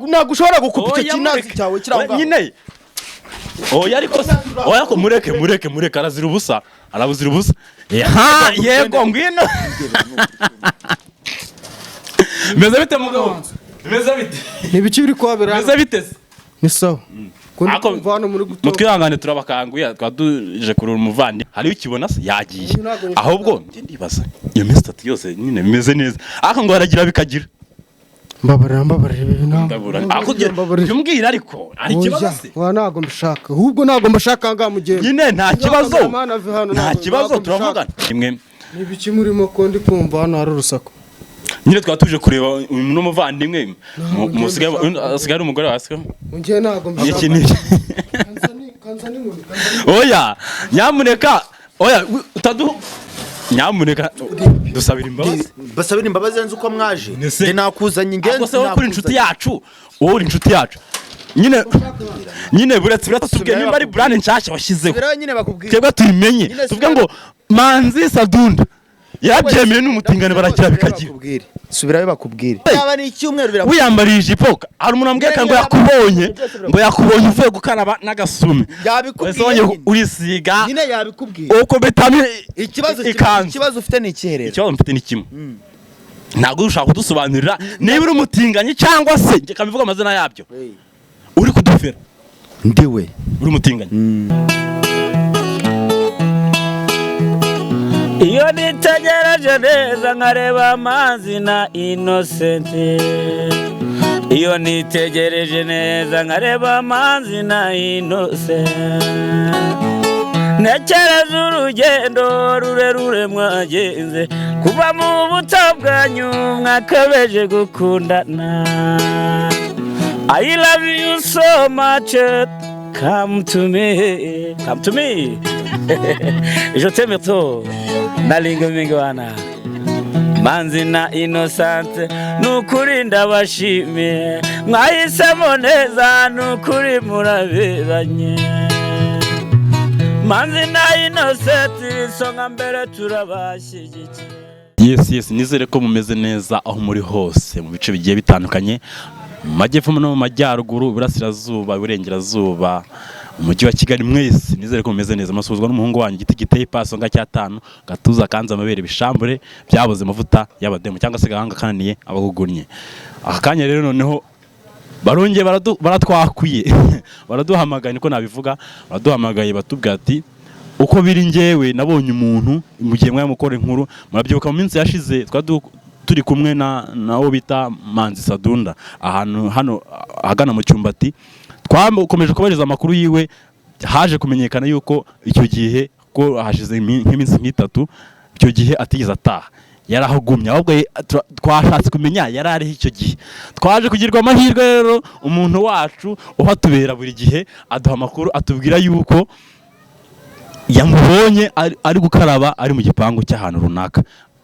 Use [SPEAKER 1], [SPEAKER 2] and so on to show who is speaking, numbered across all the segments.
[SPEAKER 1] nagushobora gukupa icyo kinazi cyawe kiranga
[SPEAKER 2] nyine oya ariko oya ko mureke arazira ubusa yego ngwino meze bite mugabo meze bite
[SPEAKER 1] nibiki biri kwabera
[SPEAKER 2] meze bite
[SPEAKER 1] ni sawa
[SPEAKER 2] ako mutwihangane turabakanguye twaduje kurura umuvandi hariyo ikibona se yagiye ahubwo ndibaza iyo mistati yose nyine bimeze neza aka ngo haragira bikagira
[SPEAKER 1] mbabarira
[SPEAKER 2] ako byumbwira ariko ari kibazo se
[SPEAKER 1] wa nago mbishaka ahubwo nago mbashaka nga mugende
[SPEAKER 2] nyine nta kibazo turavugana kimwe
[SPEAKER 1] nibiki murimo ko ndi kumva hano hari urusaku
[SPEAKER 2] nyine twatuje kureba n'umuvandimwe asigaye umugore wasika
[SPEAKER 1] ngiye nago mbishaka kanzani
[SPEAKER 2] oya nyamuneka oya utadu nyamuneka dusabira imbabazi
[SPEAKER 3] basabira imbabazi nzi uko mwaje nde nakuzanye ingenzi
[SPEAKER 2] nakuzanye kuri inshuti yacu wowe uri inshuti yacu nyine buretse tubwiye nimba ari brand nshashya washyizeho twebwe tuyimenye tuvuge ngo Manzi SADUNDA yabyemeye n'umutingane baragira bikagira
[SPEAKER 3] subirayo bakubwire yaba ni icyumweru biravuga
[SPEAKER 2] wiyambariye ijipo hari umuntu ambweka ngo yakubonye uvuye gukaraba n'agasume
[SPEAKER 3] yabikubwiye
[SPEAKER 2] urisiga
[SPEAKER 3] nyine yabikubwiye
[SPEAKER 2] uko betame
[SPEAKER 3] ikibazo ufite ni ikiherero
[SPEAKER 2] ikibazo mfite ni kimwe ntabwo ushaka kudusobanurira niba uri umutinganyi cyangwa se nge kabivuga amazina yabyo uri kudufera
[SPEAKER 3] ndiwe
[SPEAKER 2] uri umutinganyi
[SPEAKER 4] iyo nitegereje neza nkareba Manzi na Innocent iyo nitegereje neza nkareba Manzi na Innocent ntekereza urugendo rurerure mwagenze kuva mu buto bwanyu mwakabeje gukundana I love you so much come to me je t'aime trop nalingo mingi wana Manzi na Innocent nukuri ndabashimiye mwahisemo neza nukuri muraberanye Manzi na Innocent songa mbere turabashyigikiye
[SPEAKER 2] yes nizere ko mumeze neza aho muri hose mu bice bigiye bitandukanye mu majyepfo no mu majyaruguru burasirazuba burengerazuba umujyi wa Kigali mwese nizere ko mumeze neza masuzwa n'umuhungu wanyu igiteye pasonga cya 5 gatuza kanza amabere bishambure byaboze amavuta y'abademu cyangwa se gahanga kananiye abagugunnye akanya rero noneho barongeye baratwakuye baraduhamagaye niko nabivuga baraduhamagaye batubwira ati uko biri ngewe nabonye umuntu mu gihe mwamukora inkuru murabyibuka mu minsi yashize turi kumwe nawo bita Manzi SADUNDA ahantu hano agana mu cyumbati twakomeje kubariza amakuru yiwe haje kumenyekana yuko icyo gihe ko hashize nk'iminsi nk'itatu icyo gihe atigeze ataha yarahugumye ahubwo twashatse kumenya yarari icyo gihe twaje kugirwa amahirwe rero umuntu wacu uhatubera buri gihe aduha amakuru atubwira yuko yamubonye ari gukaraba ari mu gipangu cy'ahantu runaka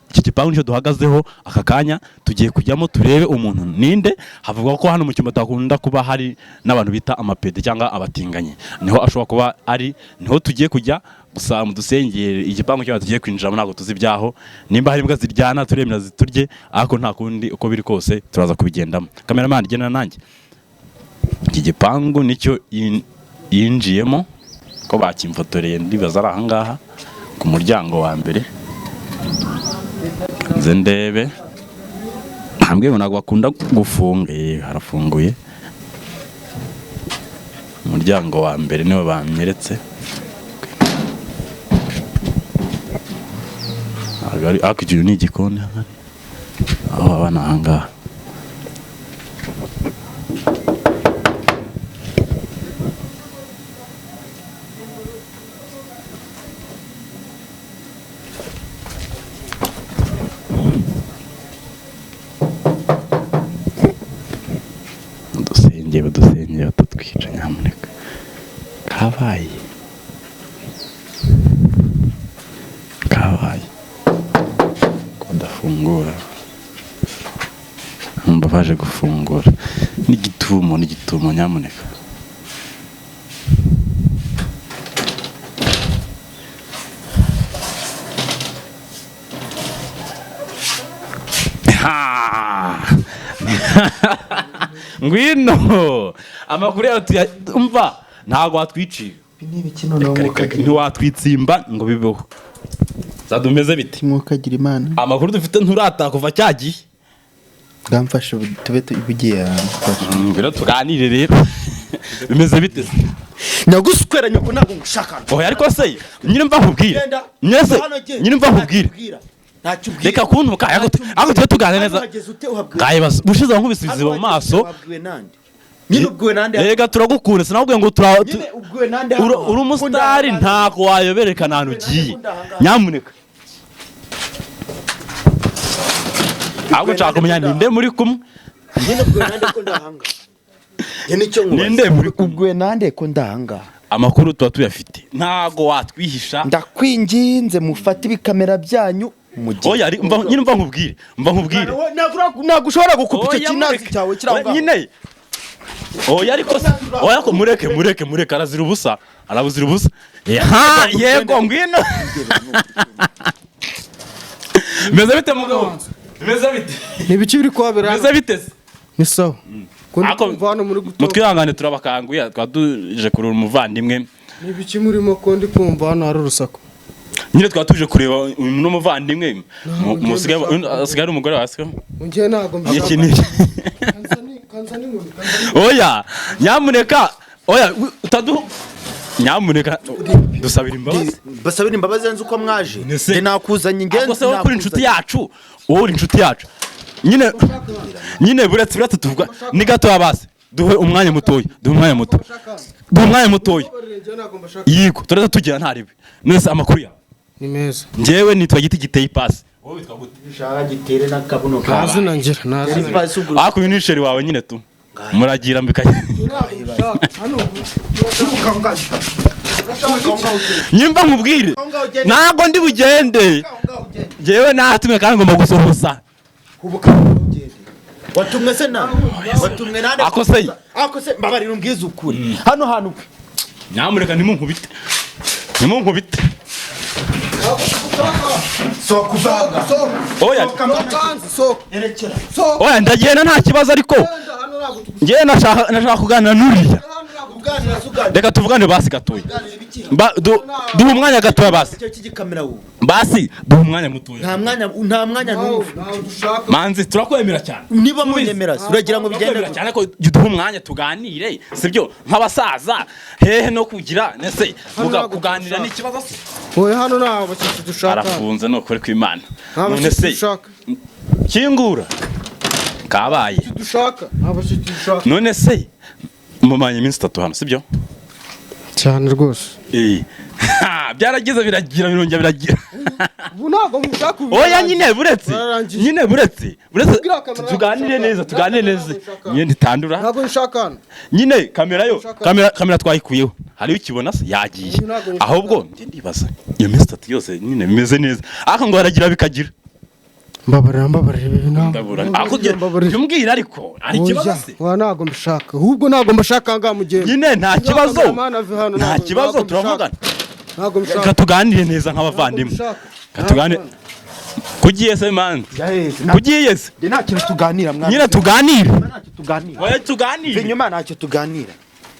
[SPEAKER 2] iki gipangu nicyo duhagazeho aka kanya tugiye kujyamo turebe umuntu ninde havugwa ko hano mu cyumba takunda kuba hari n'abantu bita amapede cyangwa abatinganye niho ashobora kuba ari niho tugiye kujya gusa mudusengere igipangu cyo tugiye kwinjiramo ntabwo tuzi byaho nimba hari imbwa ziryana turemera ziturye ariko nta kundi uko biri kose turaza kubigendamo cameraman gena nanjye iki gipangu nicyo yinjiyemo ko bakimfotoreye ndibaza ari ahangaha ku muryango wa mbere nze ndebe hambwe ngo nagwa akunda gufunga harafunguye umuryango wa mbere niwe bamyeretse akijuru ni igikoni aho abana ahangaha badusengeye batatwica nyamuneka kabaye kudafungura mba baje gufungura n'igitumo nyamuneka ngwino amakuru yawe umva ntago watwiciye ntiwatwitsimba ngo bibeho zadumeze bite
[SPEAKER 3] mwukagira imana
[SPEAKER 2] amakuru dufite nturata kuva cyagiye
[SPEAKER 3] bwamfashe tube bugiye
[SPEAKER 2] ngwino tuganire rero bimeze bite
[SPEAKER 3] nyaguswera nyoko ntabwo ngushaka
[SPEAKER 2] oya ariko se nyine mva nkubwire nyine mva nkubwire reka kuntuka ako tube tuganire neza ngayibaza bushize nkubisize mu maso
[SPEAKER 3] nyine ubwiwe nande
[SPEAKER 2] rega turagukunda sinabwiye ngo uri umusitari ntako wayoberekana ahantu ugiye nyamuneka ahubwo nshaka kumenya ninde muri kumwe
[SPEAKER 3] nyine ubwiwe nande ko ndahanga
[SPEAKER 2] ninde muri kumwe
[SPEAKER 3] ubwiwe nande ko ndahanga
[SPEAKER 2] amakuru tuba tuyafite ntago watwihisha
[SPEAKER 3] ndakwinginze mufate ibikamera byanyu
[SPEAKER 2] oya nyine mva nkubwire
[SPEAKER 3] ntabwo ushobora gukupa icyo kinazi cyawe kiranga
[SPEAKER 2] nyine oya ariko oya ko mureke arazira ubusa yego ngwino meze bite mugabo meze bite
[SPEAKER 1] nibiki biri kwabera
[SPEAKER 2] meze bite
[SPEAKER 1] ni sawa
[SPEAKER 2] mutwihangane turabakanguye twaduje kurura umuvandimwe
[SPEAKER 1] nibiki murimo ko ndi kumva hano hari urusaku
[SPEAKER 2] nyine twatuje kureba uno muvandimwe asigaye umugore wasika
[SPEAKER 1] ngiye ntago
[SPEAKER 2] oya nyamuneka oya nyamuneka dusabira imbabazi
[SPEAKER 3] basabira imbabazi nzi uko mwaje nde nakuzanye ingenzi
[SPEAKER 2] wowe uri inshuti yacu nyine buretse tuvuga ni gato yabase duhe umwanya mutoya yego tureza tugira ntaribe nese amakuru yawe
[SPEAKER 1] ni meza
[SPEAKER 2] njyewe nitwa giti giteye ipasi wowe witwa gute
[SPEAKER 3] ushaka gitere n'akabuno
[SPEAKER 1] kazi nangira
[SPEAKER 2] ako uyu ni sheri wawe nyine tu muragira mbikanye nyimba nkubwire ntago ndi bugende njyewe natumwe kandi ngomba gusohoza
[SPEAKER 3] watumwe se na watumwe nande
[SPEAKER 2] ako se
[SPEAKER 3] mbabarira umbwiza ukuri hano hantu
[SPEAKER 2] nyamuneka nimunkubite oya ndagenda nta kibazo ariko njyewe nashaka kuganira n'uriya reka tuvugane basi gatoya duha umwanya gatoya basi duha umwanya mutoya
[SPEAKER 3] nta mwanya n'umwe
[SPEAKER 2] Manzi turakwemera cyane
[SPEAKER 3] niba munyemera uragira ngo bigende
[SPEAKER 2] cyane ko duha umwanya tuganire sibyo nk'abasaza hehe no kugira nese kuganira n'ikibazo se
[SPEAKER 1] oya hano nta bashyitsi dushaka
[SPEAKER 2] arafunze no kuri kw'Imana none se kingura kabaye
[SPEAKER 1] dushaka abashyitsi dushaka
[SPEAKER 2] none se mumanye iminsi 3 hano sibyo
[SPEAKER 1] cyane rwose
[SPEAKER 2] byaragize birongera
[SPEAKER 1] ubu ntabwo mushaka
[SPEAKER 2] oya nyine buretse tuganire neza nyine ntitandura
[SPEAKER 1] ntabwo nshaka hano
[SPEAKER 2] nyine kamera twayikuyeho hariyo ukibona se yagiye ahubwo ndibaza iyo minsi 3 yose nyine bimeze neza ariko ngo haragira bikagira
[SPEAKER 1] mbabarira
[SPEAKER 2] mbwira ariko ari kibazo se
[SPEAKER 1] wa ntabwo mbishaka ahubwo ntabwo mbashaka ngaha mugende
[SPEAKER 2] nyine nta kibazo turavugana katuganire neza nk'abavandimwe katuganire kugiye se Manzi kugiye se
[SPEAKER 3] nta kintu tuganira mwana
[SPEAKER 2] nyine tuganire
[SPEAKER 3] oya tuganire inyuma ntacyo tuganira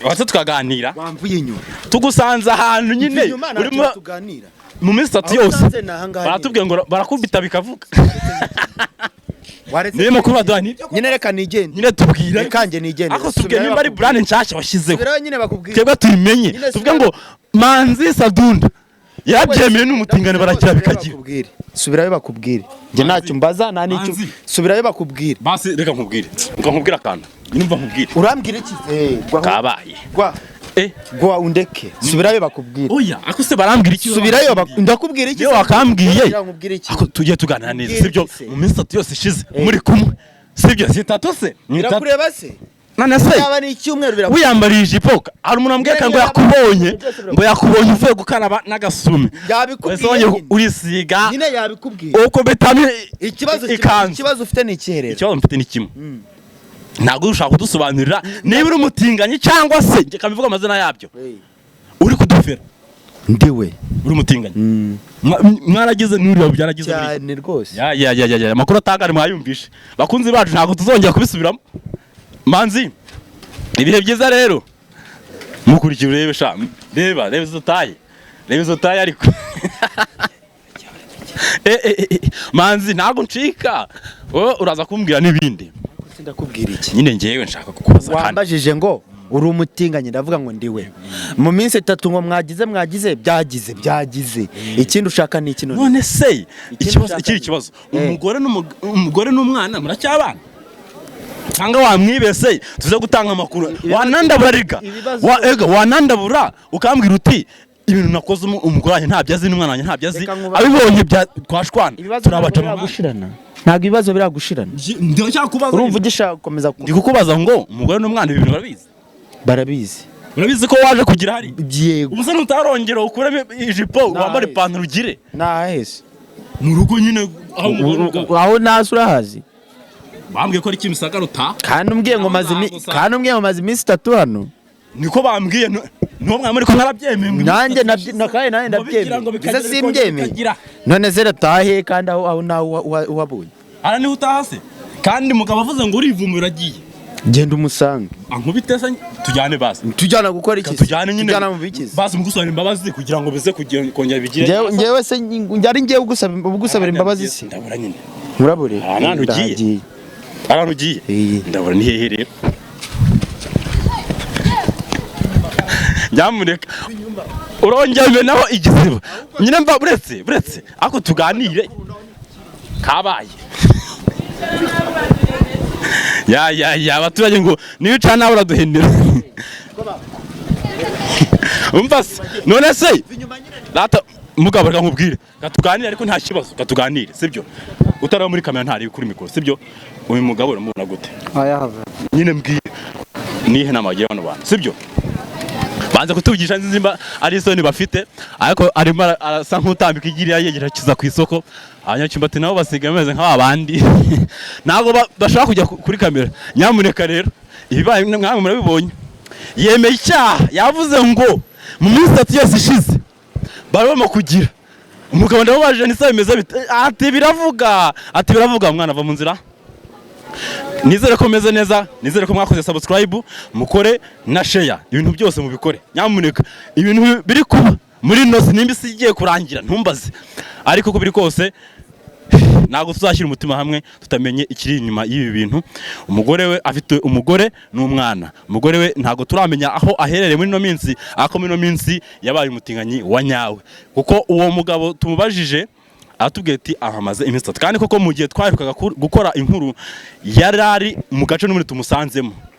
[SPEAKER 2] watse tukaganira
[SPEAKER 3] wamvuye inyuma
[SPEAKER 2] tugusanze ahantu nyine urimo
[SPEAKER 3] tuganira
[SPEAKER 2] mu minsi 3 yose baratubwiye ngo barakubita bikavuga niyo makuru baduhani
[SPEAKER 3] nyine reka nigende
[SPEAKER 2] nyine tubwira
[SPEAKER 3] kanje nigende
[SPEAKER 2] ako tubwiye nimba ari brand nshasha washyizeho
[SPEAKER 3] subirayo nyine bakubwira
[SPEAKER 2] twebwe tubimenye tuvuge ngo Manzi SADUNDA yabyemeye n'umutingane barakira bikagira
[SPEAKER 3] subirayo bakubwire nge ntacyo mbaza nta n'icyo subirayo bakubwire
[SPEAKER 2] basi reka nkubwira akantu nyumva nkubwire
[SPEAKER 3] urambwira iki
[SPEAKER 2] kabaye
[SPEAKER 3] gwa undeke subirayo bakubwire
[SPEAKER 2] oya ako se barambwira iki
[SPEAKER 3] subirayo ndakubwira iki
[SPEAKER 2] yo wakambwiye ako tugiye tuganira neza sibyo mu minsi 3 yose ishize muri kumwe sibyo si 3 se
[SPEAKER 3] birakureba se
[SPEAKER 2] none se
[SPEAKER 3] yaba ni icyumweru birakureba
[SPEAKER 2] wiyambariye ijipo hari umuntu ambweka ngo yakubonye uvuye gukaraba n'agasume
[SPEAKER 3] yabikubwiye
[SPEAKER 2] urisiga
[SPEAKER 3] nyine yabikubwiye
[SPEAKER 2] uko betame
[SPEAKER 3] ikibazo ufite ni ikiherero
[SPEAKER 2] ikibazo mfite ni kimwe ntabwo ushaka kudusobanurira niba uri umutinganyi cyangwa se kabivuga amazina yabyo uri kudufera
[SPEAKER 3] ndiwe
[SPEAKER 2] uri umutinganyi mwaragize n'uriya byaragize
[SPEAKER 3] cyane rwose
[SPEAKER 2] ya amakuru atangari mwayumvishe bakunzi bacu ntabwo tuzongera kubisubiramo Manzi, ibihe byiza rero. Mukurikira urebe sha. Reba izo taye. Reba izo taye ariko. Manzi ntago ncika. Wowe uraza kumbwira n'ibindi.
[SPEAKER 3] Ndakubwira iki?
[SPEAKER 2] Nyine ngewe nshaka kukubaza kandi.
[SPEAKER 3] Wambajije ngo uri umutinganyi, ndavuga ngo ndiwe. Mu minsi 3 ngo mwagize byagize. Ikindi ushaka ni iki none?
[SPEAKER 2] None se ikibazo. Umugore n'umwana muracyabana? Cyangwa wamwibese tuze gutanga amakuru. Wanandabura riga. Wanandabura ukambwira uti ibintu nakoze umugore wanjye ntabyazi n'umwana wanjye ntabyazi. Abibonye bya twashwana. Turabacamo
[SPEAKER 3] gushirana. Ntabwo ibibazo biragushirana. Urumva ugisha komeza
[SPEAKER 2] ndi kukubaza ngo umugore n'umwana ibintu barabizi. Urabizi ko waje kugira hari?
[SPEAKER 3] Yego.
[SPEAKER 2] Ubusa nutarongera ukuremo ijipo wambare ipantaro ugire.
[SPEAKER 3] Nahese.
[SPEAKER 2] Mu rugo nyine
[SPEAKER 3] aho nasi urahazi.
[SPEAKER 2] Bambwiye ko ari Kimisagara utaha.
[SPEAKER 3] Kandi umbwiye ngo maze iminsi 3 hano.
[SPEAKER 2] Niko bambwiye no mwana muri ko narabyemeye.
[SPEAKER 3] Nanjye ndabyemeye. Ese simbyemeye. None zera tahe kandi aho nawe wabonye.
[SPEAKER 2] Ara ni utahase. Kandi mugabo avuze ngo urivumura agiye.
[SPEAKER 3] Genda umusanga.
[SPEAKER 2] Ankubitesa tujyane basi.
[SPEAKER 3] Tujyana gukora iki?
[SPEAKER 2] Tujyana
[SPEAKER 3] mu bikizi.
[SPEAKER 2] Basi mugusabira imbabazi kugira ngo bize kongera bigire.
[SPEAKER 3] Ngewe se njari ngiye ugusabira imbabazi se.
[SPEAKER 2] Ndabura nyine.
[SPEAKER 3] Murabure.
[SPEAKER 2] Ahantu ugiye. Ahantu ugiye. Ndabura ni hehe rero. Nyamuneka urongeye naho igiziba nyine mba buretse ako tuganire kabaye ya abaturage ngo niyo cana uraduhendera umvase none se rata mugabo reka nkubwire katuganire ariko nta kibazo katuganire sibyo utara muri kamera ntari kuri mikoro sibyo uyu mugabo uramubona gute nyine mbwire nihe namagiye bano bantu sibyo banza kutuvugisha nzimba ari isoni bafite ariko arimo arasa nk'utambika igiriya yegera kiza ku isoko abanyacyumbati nabo basigaye bameze nk'abandi ntago bashaka kujya kuri kamera. Nyamuneka rero ibibaye mwamwe murabibonye yemeye icyaha yavuze ngo mu minsi 3 yose ishize barimo kugira umugabo ndababaje nisa bimeze bite ati biravuga mwana ava mu nzira. Nizere ko meze neza, nizere ko mwakoze subscribe, mukore na share, ibintu byose mubikore. Nyamuneka ibintu biri kuba muri nosi nimba sigiye kurangira ntumbaze. Ariko ko biri kose nago tuzashyira umutima hamwe tutamenye ikiri inyuma y'ibi bintu. Umugore we afite umugore n'umwana. Umugore we ntago turamenya aho aherereye muri no minsi, ako muri no minsi yabaye umutinganyi wa nyawe. Kuko uwo mugabo tumubajije atubwiye ati ahamaze iminsi 3 kandi koko mu gihe twaherukaga gukora inkuru yarari mu gace n'umuri tumusanzemo